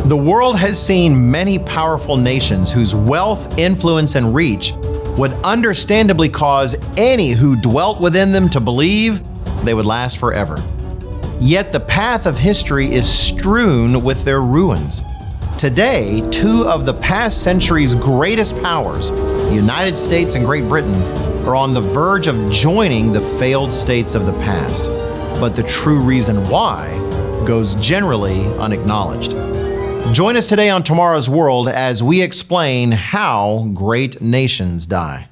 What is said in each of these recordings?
The world has seen many powerful nations whose wealth, influence, and reach would understandably cause any who dwelt within them to believe they would last forever. Yet the path of history is strewn with their ruins. Today, two of the past century's greatest powers, the United States and Great Britain, are on the verge of joining the failed states of the past. But the true reason why goes generally unacknowledged. Join us today on Tomorrow's World as we explain how great nations die.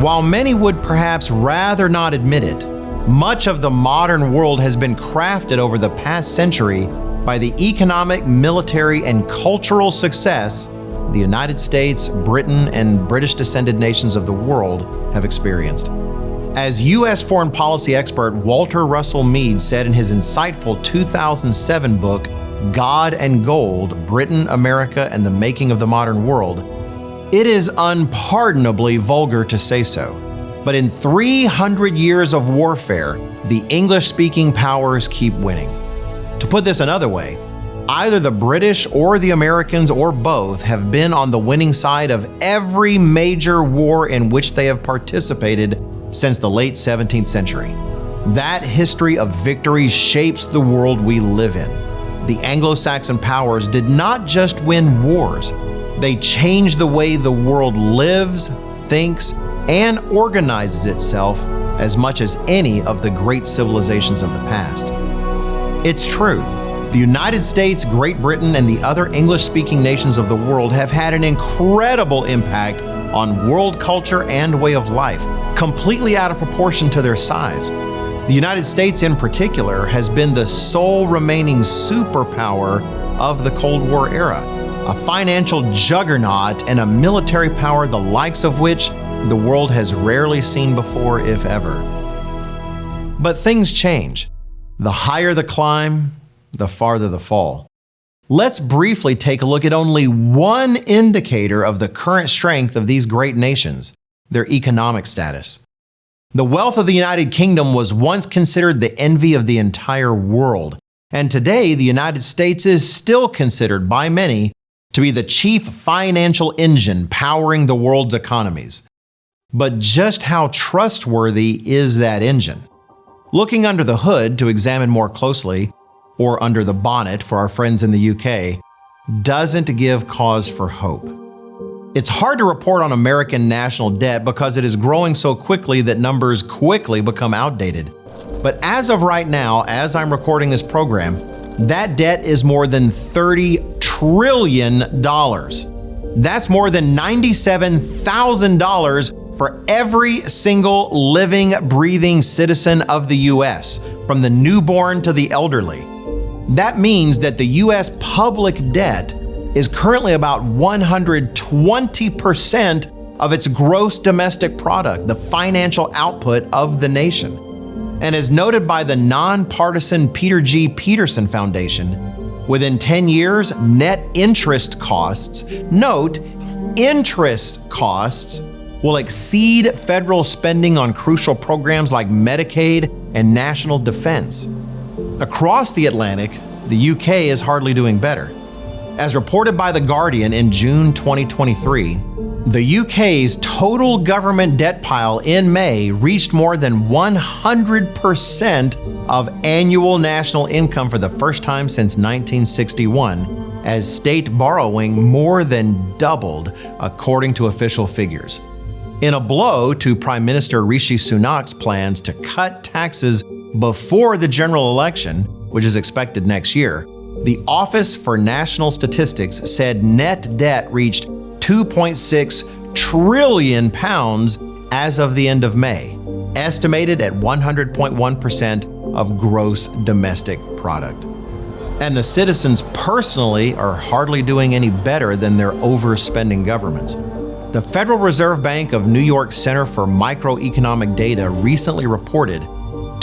While many would perhaps rather not admit it, much of the modern world has been crafted over the past century by the economic, military, and cultural success the United States, Britain, and British-descended nations of the world have experienced. As U.S. foreign policy expert Walter Russell Mead said in his insightful 2007 book, God and Gold, Britain, America, and the Making of the Modern World, it is unpardonably vulgar to say so. But in 300 years of warfare, the English-speaking powers keep winning. To put this another way, either the British or the Americans or both have been on the winning side of every major war in which they have participated since the late 17th century. That history of victory shapes the world we live in. The Anglo-Saxon powers did not just win wars, they changed the way the world lives, thinks, and organizes itself as much as any of the great civilizations of the past. It's true, the United States, Great Britain, and the other English-speaking nations of the world have had an incredible impact on world culture and way of life, completely out of proportion to their size. The United States in particular has been the sole remaining superpower of the Cold War era, a financial juggernaut and a military power the likes of which the world has rarely seen before, if ever. But things change. The higher the climb, the farther the fall. Let's briefly take a look at only one indicator of the current strength of these great nations, their economic status. The wealth of the United Kingdom was once considered the envy of the entire world, and today the United States is still considered by many to be the chief financial engine powering the world's economies. But just how trustworthy is that engine? Looking under the hood to examine more closely, or under the bonnet for our friends in the UK, doesn't give cause for hope. It's hard to report on American national debt because it is growing so quickly that numbers quickly become outdated. But as of right now, as I'm recording this program, that debt is more than $30 trillion. That's more than $97,000 for every single living, breathing citizen of the U.S., from the newborn to the elderly. That means that the U.S. public debt is currently about 120% of its gross domestic product, the financial output of the nation. And as noted by the nonpartisan Peter G. Peterson Foundation, within 10 years, net interest costs, note, interest costs, will exceed federal spending on crucial programs like Medicaid and national defense. Across the Atlantic, the UK is hardly doing better. As reported by The Guardian in June 2023, the UK's total government debt pile in May reached more than 100% of annual national income for the first time since 1961, as state borrowing more than doubled, according to official figures. In a blow to Prime Minister Rishi Sunak's plans to cut taxes before the general election, which is expected next year, the Office for National Statistics said net debt reached £2.6 trillion as of the end of May, estimated at 100.1% of gross domestic product. And the citizens personally are hardly doing any better than their overspending governments. The Federal Reserve Bank of New York Center for Microeconomic Data recently reported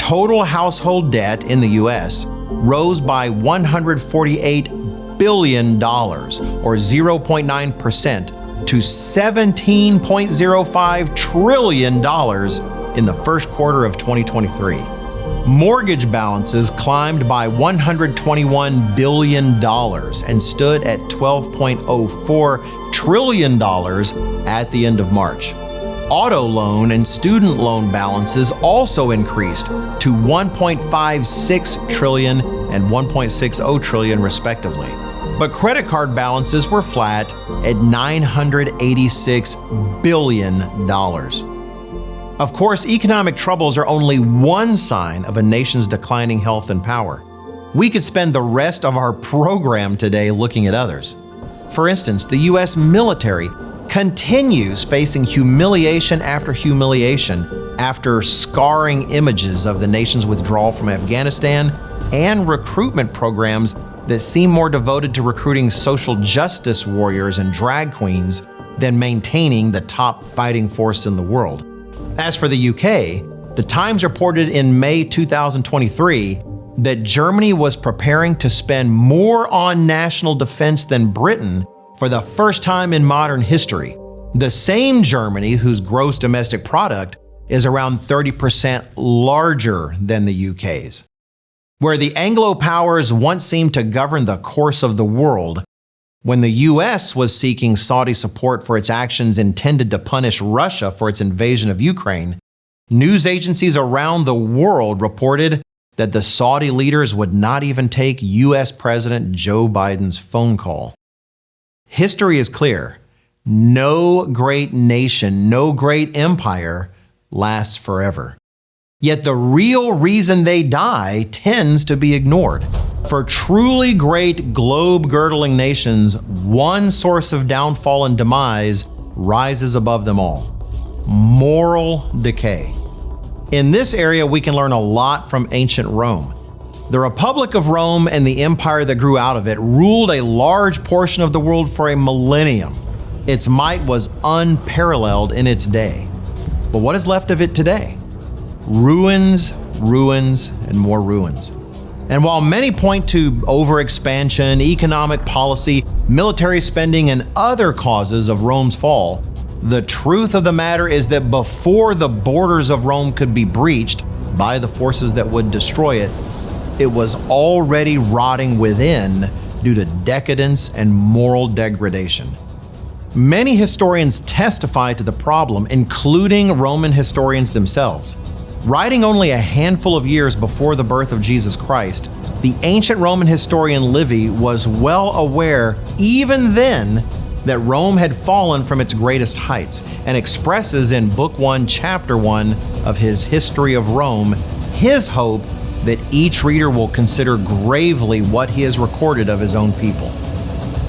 total household debt in the U.S. rose by $148 billion, or 0.9%, to $17.05 trillion in the first quarter of 2023. Mortgage balances climbed by $121 billion and stood at $12.04 trillion at the end of March. Auto loan and student loan balances also increased to $1.56 trillion and $1.60 trillion respectively. But credit card balances were flat at $986 billion. Of course, economic troubles are only one sign of a nation's declining health and power. We could spend the rest of our program today looking at others. For instance, the U.S. military continues facing humiliation after humiliation after scarring images of the nation's withdrawal from Afghanistan and recruitment programs that seem more devoted to recruiting social justice warriors and drag queens than maintaining the top fighting force in the world. As for the UK, the Times reported in May 2023 that Germany was preparing to spend more on national defense than Britain for the first time in modern history. The same Germany whose gross domestic product is around 30% larger than the UK's. Where the Anglo powers once seemed to govern the course of the world, when the US was seeking Saudi support for its actions intended to punish Russia for its invasion of Ukraine, news agencies around the world reported that the Saudi leaders would not even take US President Joe Biden's phone call. History is clear. No great nation, no great empire lasts forever. Yet the real reason they die tends to be ignored. For truly great globe-girdling nations, one source of downfall and demise rises above them all: moral decay. In this area, we can learn a lot from ancient Rome. The Republic of Rome and the empire that grew out of it ruled a large portion of the world for a millennium. Its might was unparalleled in its day. But what is left of it today? Ruins, ruins, and more ruins. And while many point to overexpansion, economic policy, military spending, and other causes of Rome's fall, the truth of the matter is that before the borders of Rome could be breached by the forces that would destroy it, it was already rotting within due to decadence and moral degradation. Many historians testify to the problem, including Roman historians themselves. Writing only a handful of years before the birth of Jesus Christ, the ancient Roman historian Livy was well aware, even then, that Rome had fallen from its greatest heights, and expresses in Book 1, Chapter 1 of his History of Rome his hope that each reader will consider gravely what he has recorded of his own people.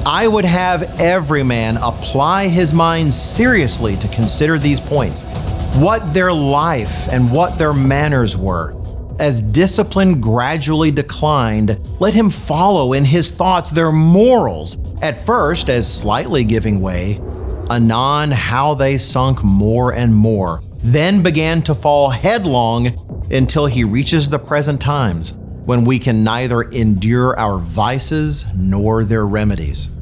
I would have every man apply his mind seriously to consider these points, what their life and what their manners were. As discipline gradually declined, let him follow in his thoughts their morals, at first as slightly giving way, anon how they sunk more and more, then began to fall headlong until he reaches the present times, when we can neither endure our vices nor their remedies.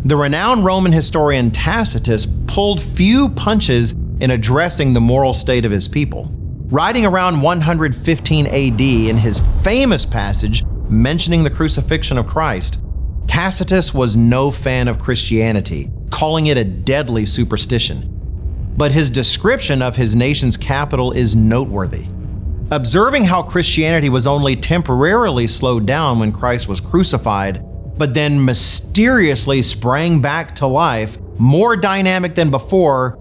The renowned Roman historian Tacitus pulled few punches in addressing the moral state of his people. Writing around 115 AD in his famous passage mentioning the crucifixion of Christ, Tacitus was no fan of Christianity, calling it a deadly superstition. But his description of his nation's capital is noteworthy. Observing how Christianity was only temporarily slowed down when Christ was crucified, but then mysteriously sprang back to life, more dynamic than before,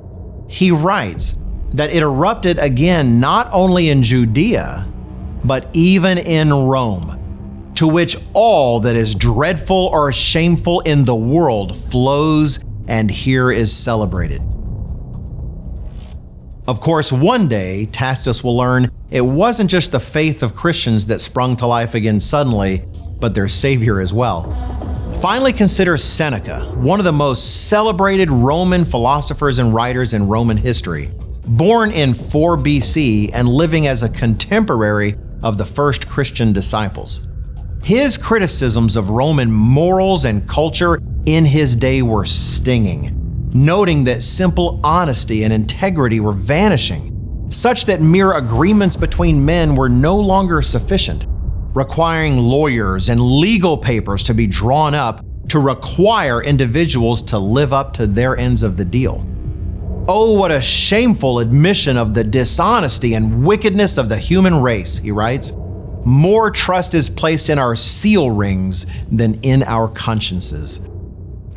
he writes that it erupted again not only in Judea, but even in Rome, to which all that is dreadful or shameful in the world flows and here is celebrated. Of course, one day, Tacitus will learn it wasn't just the faith of Christians that sprung to life again suddenly, but their Savior as well. Finally, consider Seneca, one of the most celebrated Roman philosophers and writers in Roman history. Born in 4 BC and living as a contemporary of the first Christian disciples. His criticisms of Roman morals and culture in his day were stinging, noting that simple honesty and integrity were vanishing. such that mere agreements between men were no longer sufficient, requiring lawyers and legal papers to be drawn up to require individuals to live up to their ends of the deal. Oh, what a shameful admission of the dishonesty and wickedness of the human race, he writes. More trust is placed in our seal rings than in our consciences.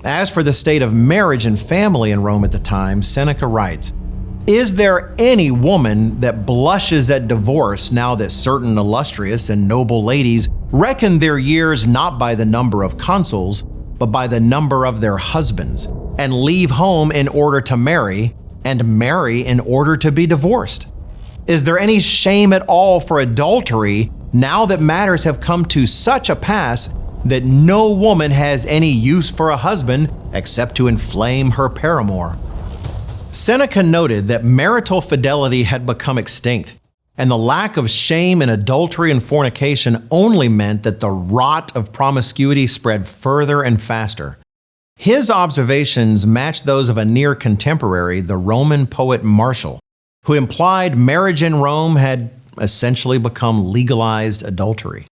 As for the state of marriage and family in Rome at the time, Seneca writes, "Is there any woman that blushes at divorce now that certain illustrious and noble ladies reckon their years not by the number of consuls, but by the number of their husbands, and leave home in order to marry, and marry in order to be divorced? Is there any shame at all for adultery now that matters have come to such a pass that no woman has any use for a husband except to inflame her paramour?" Seneca noted that marital fidelity had become extinct, and the lack of shame in adultery and fornication only meant that the rot of promiscuity spread further and faster. His observations matched those of a near contemporary, the Roman poet Martial, who implied marriage in Rome had essentially become legalized adultery.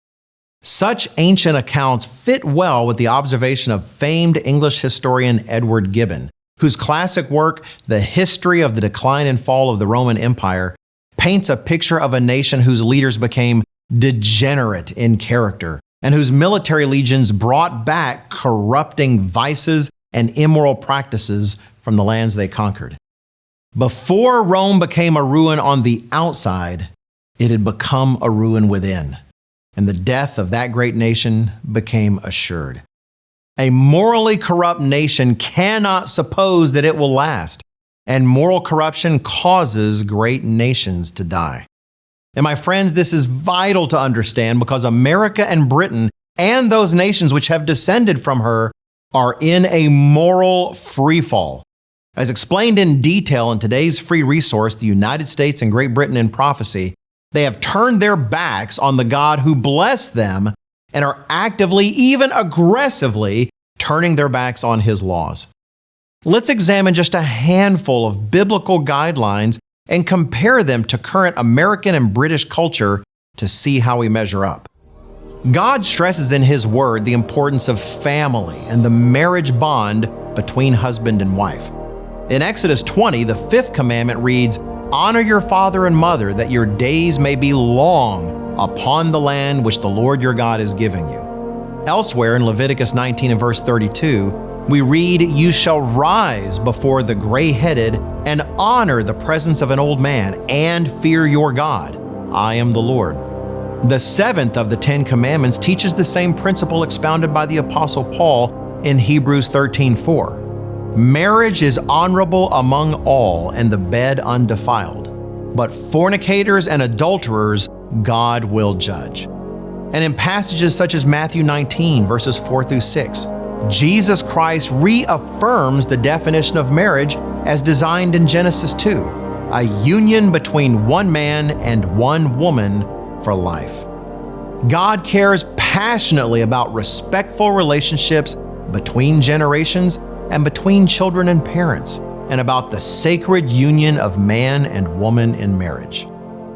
Such ancient accounts fit well with the observation of famed English historian Edward Gibbon, whose classic work, The History of the Decline and Fall of the Roman Empire, paints a picture of a nation whose leaders became degenerate in character and whose military legions brought back corrupting vices and immoral practices from the lands they conquered. Before Rome became a ruin on the outside, it had become a ruin within, and the death of that great nation became assured. A morally corrupt nation cannot suppose that it will last, and moral corruption causes great nations to die. And my friends, this is vital to understand because America and Britain and those nations which have descended from her are in a moral freefall. As explained in detail in today's free resource, The United States and Great Britain in Prophecy, they have turned their backs on the God who blessed them and are actively, even aggressively, turning their backs on His laws. Let's examine just a handful of biblical guidelines and compare them to current American and British culture to see how we measure up. God stresses in His Word the importance of family and the marriage bond between husband and wife. In Exodus 20, the 5th commandment reads, "Honor your father and mother, that your days may be long upon the land which the Lord your God is giving you." Elsewhere in Leviticus 19 and verse 32, we read, "You shall rise before the gray-headed and honor the presence of an old man and fear your God. I am the Lord." The 7th of the 10 commandments teaches the same principle expounded by the Apostle Paul in Hebrews 13:4. "Marriage is honorable among all, and the bed undefiled. But fornicators and adulterers God will judge." And in passages such as Matthew 19, verses 4 through 6, Jesus Christ reaffirms the definition of marriage as designed in Genesis 2, a union between one man and one woman for life. God cares passionately about respectful relationships between generations and between children and parents, and about the sacred union of man and woman in marriage.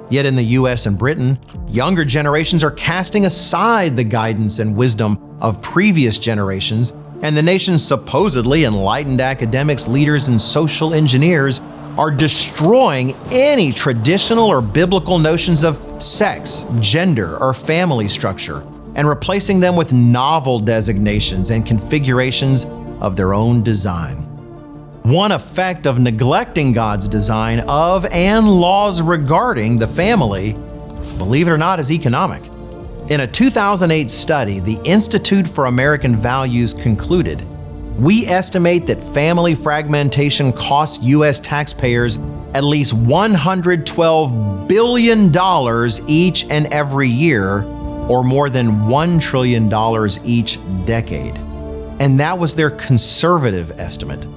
Yet in the U.S. and Britain, younger generations are casting aside the guidance and wisdom of previous generations, and the nation's supposedly enlightened academics, leaders, and social engineers are destroying any traditional or biblical notions of sex, gender, or family structure, and replacing them with novel designations and configurations of their own design. One effect of neglecting God's design of and laws regarding the family, believe it or not, is economic. In a 2008 study, the Institute for American Values concluded, "We estimate that family fragmentation costs U.S. taxpayers at least $112 billion each and every year, or more than $1 trillion each decade." And that was their conservative estimate.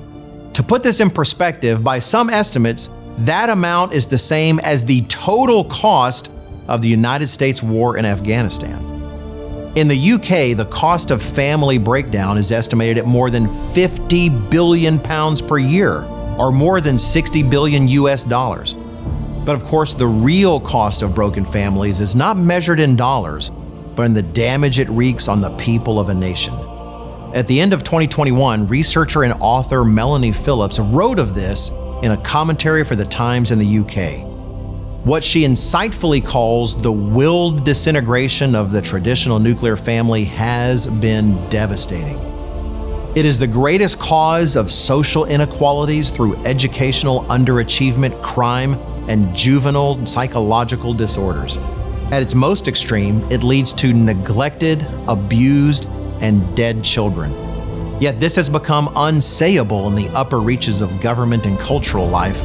To put this in perspective, by some estimates, that amount is the same as the total cost of the United States war in Afghanistan. In the UK, the cost of family breakdown is estimated at more than 50 billion pounds per year, or more than 60 billion US dollars. But of course, the real cost of broken families is not measured in dollars, but in the damage it wreaks on the people of a nation. At the end of 2021, researcher and author Melanie Phillips wrote of this in a commentary for the Times in the UK. What she insightfully calls the willed disintegration of the traditional nuclear family has been devastating. It is the greatest cause of social inequalities through educational underachievement, crime, and juvenile psychological disorders. At its most extreme, it leads to neglected, abused, and dead children. Yet this has become unsayable in the upper reaches of government and cultural life.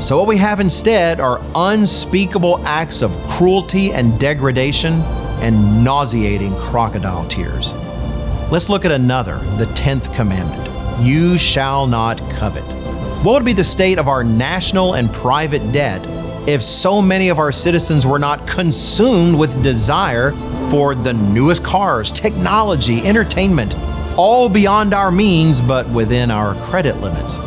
So what we have instead are unspeakable acts of cruelty and degradation and nauseating crocodile tears. Let's look at another, the 10th commandment. You shall not covet. What would be the state of our national and private debt if so many of our citizens were not consumed with desire for the newest cars, technology, entertainment, all beyond our means but within our credit limits?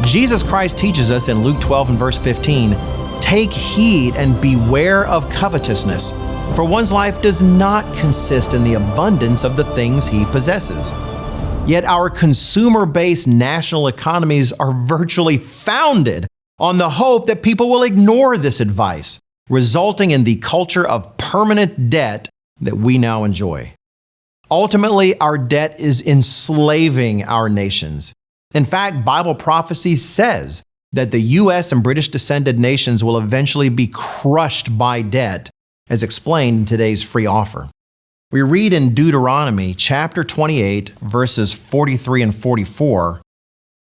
Jesus Christ teaches us in Luke 12 and verse 15, "Take heed and beware of covetousness, for one's life does not consist in the abundance of the things he possesses." Yet our consumer-based national economies are virtually founded on the hope that people will ignore this advice, resulting in the culture of permanent debt that we now enjoy. Ultimately, our debt is enslaving our nations. In fact, Bible prophecy says that the U.S. and British-descended nations will eventually be crushed by debt, as explained in today's free offer. We read in Deuteronomy chapter 28, verses 43 and 44,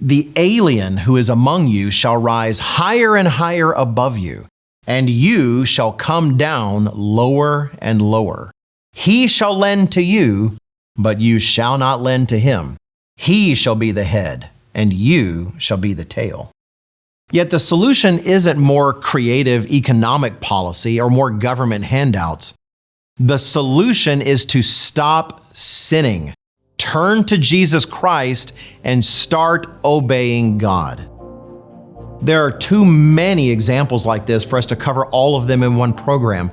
"The alien who is among you shall rise higher and higher above you, and you shall come down lower and lower. He shall lend to you, but you shall not lend to him. He shall be the head, and you shall be the tail." Yet the solution isn't more creative economic policy or more government handouts. The solution is to stop sinning, turn to Jesus Christ, and start obeying God. There are too many examples like this for us to cover all of them in one program.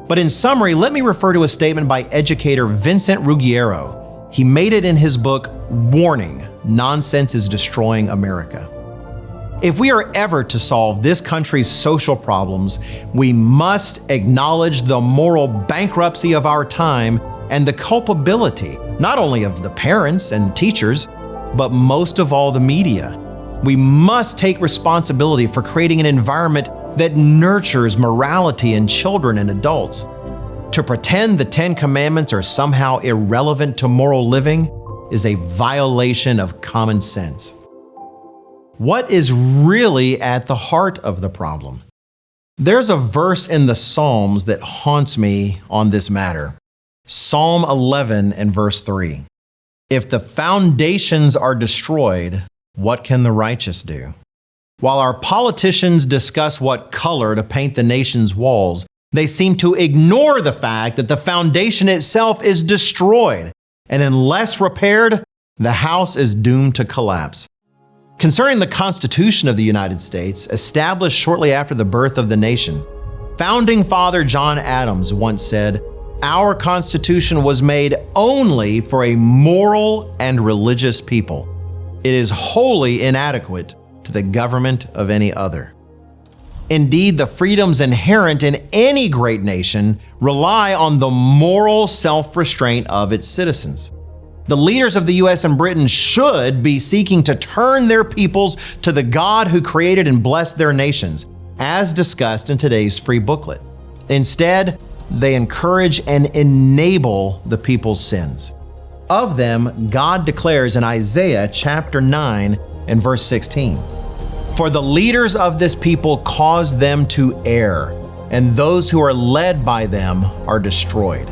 But in summary, let me refer to a statement by educator Vincent Ruggiero. He made it in his book, Warning: Nonsense is Destroying America. If we are ever to solve this country's social problems, we must acknowledge the moral bankruptcy of our time and the culpability, not only of the parents and teachers, but most of all the media. We must take responsibility for creating an environment that nurtures morality in children and adults. To pretend the 10 Commandments are somehow irrelevant to moral living is a violation of common sense. What is really at the heart of the problem? There's a verse in the Psalms that haunts me on this matter. Psalm 11 and verse 3. "If the foundations are destroyed, what can the righteous do?" While our politicians discuss what color to paint the nation's walls, they seem to ignore the fact that the foundation itself is destroyed, and unless repaired, the house is doomed to collapse. Concerning the Constitution of the United States, established shortly after the birth of the nation, founding father John Adams once said, "Our Constitution was made only for a moral and religious people. It is wholly inadequate to the government of any other." Indeed, the freedoms inherent in any great nation rely on the moral self-restraint of its citizens. The leaders of the U.S. and Britain should be seeking to turn their peoples to the God who created and blessed their nations, as discussed in today's free booklet. Instead, they encourage and enable the people's sins. Of them, God declares in Isaiah chapter 9 and verse 16, "For the leaders of this people cause them to err, and those who are led by them are destroyed."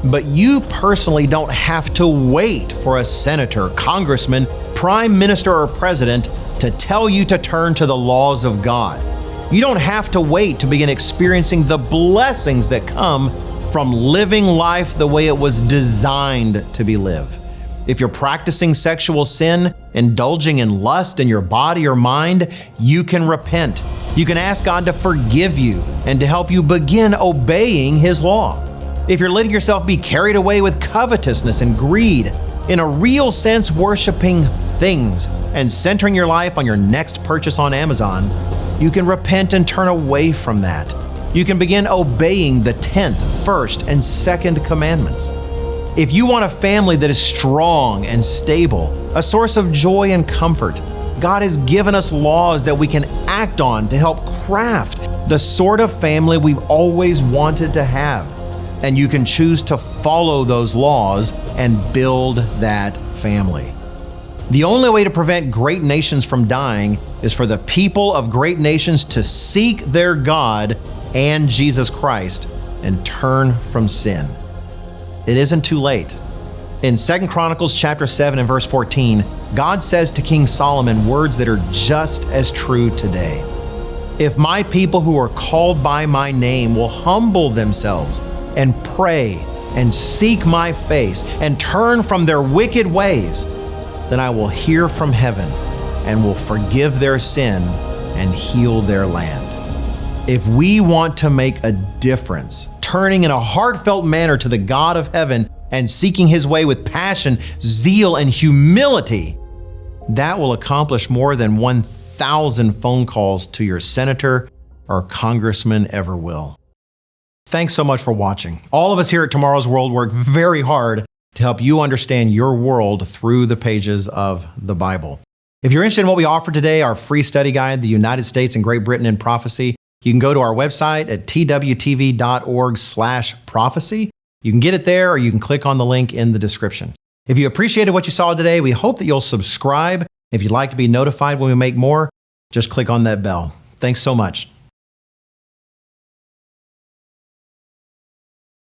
But you personally don't have to wait for a senator, congressman, prime minister, or president to tell you to turn to the laws of God. You don't have to wait to begin experiencing the blessings that come from living life the way it was designed to be lived. If you're practicing sexual sin, indulging in lust in your body or mind, you can repent. You can ask God to forgive you and to help you begin obeying His law. If you're letting yourself be carried away with covetousness and greed, in a real sense worshiping things and centering your life on your next purchase on Amazon, you can repent and turn away from that. You can begin obeying the 10th, 1st, and 2nd commandments. If you want a family that is strong and stable, a source of joy and comfort, God has given us laws that we can act on to help craft the sort of family we've always wanted to have. And you can choose to follow those laws and build that family. The only way to prevent great nations from dying is for the people of great nations to seek their God and Jesus Christ and turn from sin. It isn't too late. In 2 Chronicles chapter 7 and verse 14, God says to King Solomon words that are just as true today. If my people who are called by my name will humble themselves and pray and seek my face and turn from their wicked ways, then I will hear from heaven and will forgive their sin and heal their land. If we want to make a difference, turning in a heartfelt manner to the God of heaven and seeking His way with passion, zeal, and humility, that will accomplish more than 1,000 phone calls to your senator or congressman ever will. Thanks so much for watching. All of us here at Tomorrow's World work very hard to help you understand your world through the pages of the Bible. If you're interested in what we offer today, our free study guide, The United States and Great Britain in Prophecy, you can go to our website at twtv.org/prophecy. You can get it there, or you can click on the link in the description. If you appreciated what you saw today, we hope that you'll subscribe. If you'd like to be notified when we make more, just click on that bell. Thanks so much.